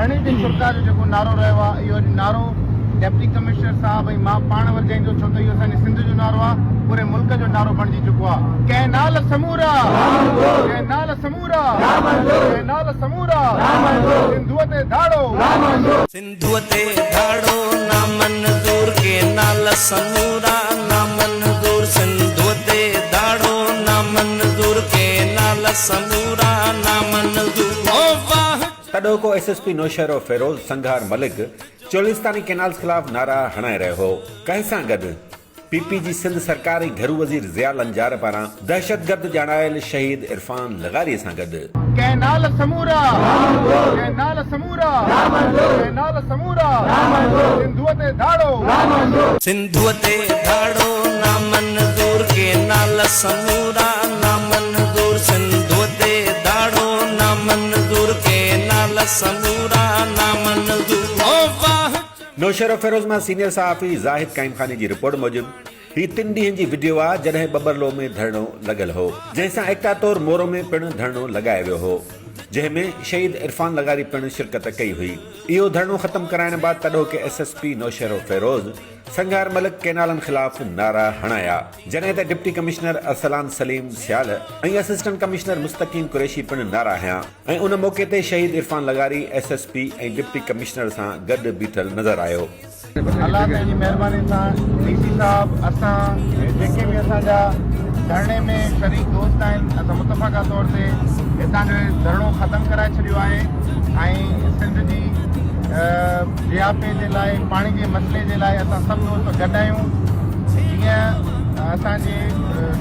घणी दिन सरकार जो जेको नारो रहियो आहे इहो नारो डिप्टी कमिश्नर साहब ऐं मां पाण वरजाईंदो छो त इहो असांजे सिंध जो नारो आहे पूरे मुल्क जो नारो बणिजी चुको आहे कंहिं नाल समूरा कंहिं नाल समूरा कंहिं नाल समूरा सिंधुअ ते धाड़ो सिंधुअ ते धाड़ो ना मंज़ूर के नाल समूरा ना मंज़ूर सिंधुअ ते धाड़ो ना मंज़ूर के नाल समूरा ना मंज़ूर ओ वाह तडोको एसएसपी नौशहरो फेरोज संघार मलिक चोलिस्तानी कैनाल्स खिलाफ नारा हणाए रहियो हो। कंहिं सां गॾु पीपी जी सिंध सरकार ऐं घरू वज़ीर ज़िया लंजार पारां दहशतगर्द ॼाणायल शहीद इरफान लगारी सां गॾु कंहिं नाल समूरा कंहिं नाल समूरा कंहिं नाल समूरा सिंधुअ ते धाड़ो सिंधुअ ते धाड़ो ना मंज़ूर के नाल समूरा ना मंज़ूर सिंधुअ ते धाड़ो ना मंज़ूर के नाल समूरा ना मंज़ूर ओ वाह नौशहरो फेरोज मां सीनियर सहाफ़ी ज़ाहिद काइम खानी जी रिपोर्ट मूजिब ही 3 ॾींहनि जी वीडियो आहे जॾहिं बबरलो में धरणो लॻल हो जंहिंसां एकता तौर मोरो में पिणु धरणो लॻायो वियो हो जंहिंमें शहीद इरफान लगारी पिणु शिरकत कई हुई। इहो धरणो ख़त्म कराइण बाद तडोके एसएसपी नौशहरो फेरोज संघार मलिक कैनालनि खिलाफ नारा हणाया जॾहिं त डिप्टी कमिश्नर अरसलान सलीम सियाल ऐं असिस्टेंट कमिश्नर मुस्तकीम कुरैशी पिणु नारा हया ऐं उन मौके ते शहीद इरफान लगारी एसएसपी ऐं डिप्टी कमिश्नर सां गॾु बीठल नज़र आयो। अल्लाह जी महिरबानी सां डीसी साहब असां जेके बि असांजा धरणे में शरीक दोस्त आहिनि असां मुतफ़क़ा तौर ते हितां जो धरणो ख़त्म कराए छॾियो आहे ऐं सिंध जी जियापे जे लाइ पाणी जे मसइले जे लाइ असां सभु दोस्त गॾु आहियूं। जीअं असांजे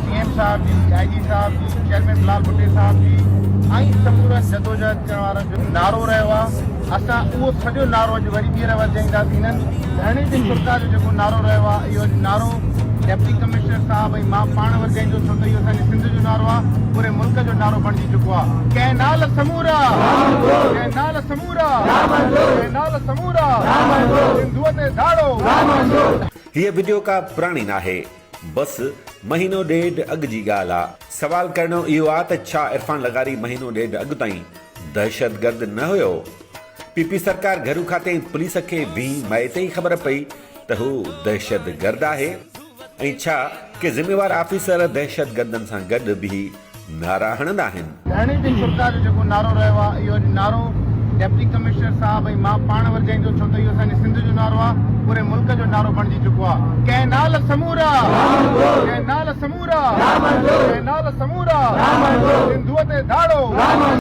CM साहब जी IG साहब जी चेयरमैन लाल भुट्टे साहब जी ऐं समूरा जदोजहद करण वारनि जो नारो रहियो आहे असां उहो सॼो नारो अॼु वरी ॿीहर वधाईंदासीं। इन्हनि घणी दिन सरकार जो जेको नारो रहियो आहे इहो नारो डिप्टी कमिश्नर साहब ऐं मां पाण वरजाईंदो छो त इहो असांजे सिंध जो नारो आहे पूरे मुल्क जो नारो बणिजी चुको आहे कंहिं नाल समूरा कंहिं नाल समूरा कंहिं नाल समूरा सिंधुअ ते धाड़ो। हीअ वीडियो का पुराणी नाहे बस महीनो ॾेढ अॻु जी ॻाल्हि आहे। सवाल करणो इहो आहे त छा इरफान लगारी महीनो ॾेढ अॻु ताईं दहशतगर्द न हुयो? पीपी सरकार घरू खाते पुलिस खे भी मए ते ई ख़बर पई त हू दहशतगर्द आहे ऐं छा के ज़िम्मेवार ऑफिसर दहशतगर्दनि सां गॾु भी नारा हणंदा आहिनि? घणी दिन सरकार जो जेको नारो रहियो आहे इहो नारो डिप्टी कमिश्नर साहब ऐं मां पाण वरजाईंदो छो त इहो असांजे सिंध जो नारो आहे पूरे मुल्क जो नारो बणिजी चुको आहे कंहिं नाल समूरा कंहिं नाल समूरा कंहिं नाल समूरा सिंधुअ ते धाड़ो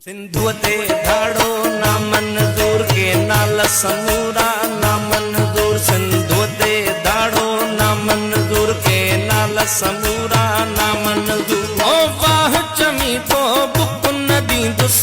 सिंधुअ ते धाड़ो ना मंज़ूर के नाल समूरा ना मंज़ूर सिंधुअ ते धाड़ो ना मंज़ूर के नाल समूरा ना मंज़ूर ओ वाह चमी तो बुक नदी दुस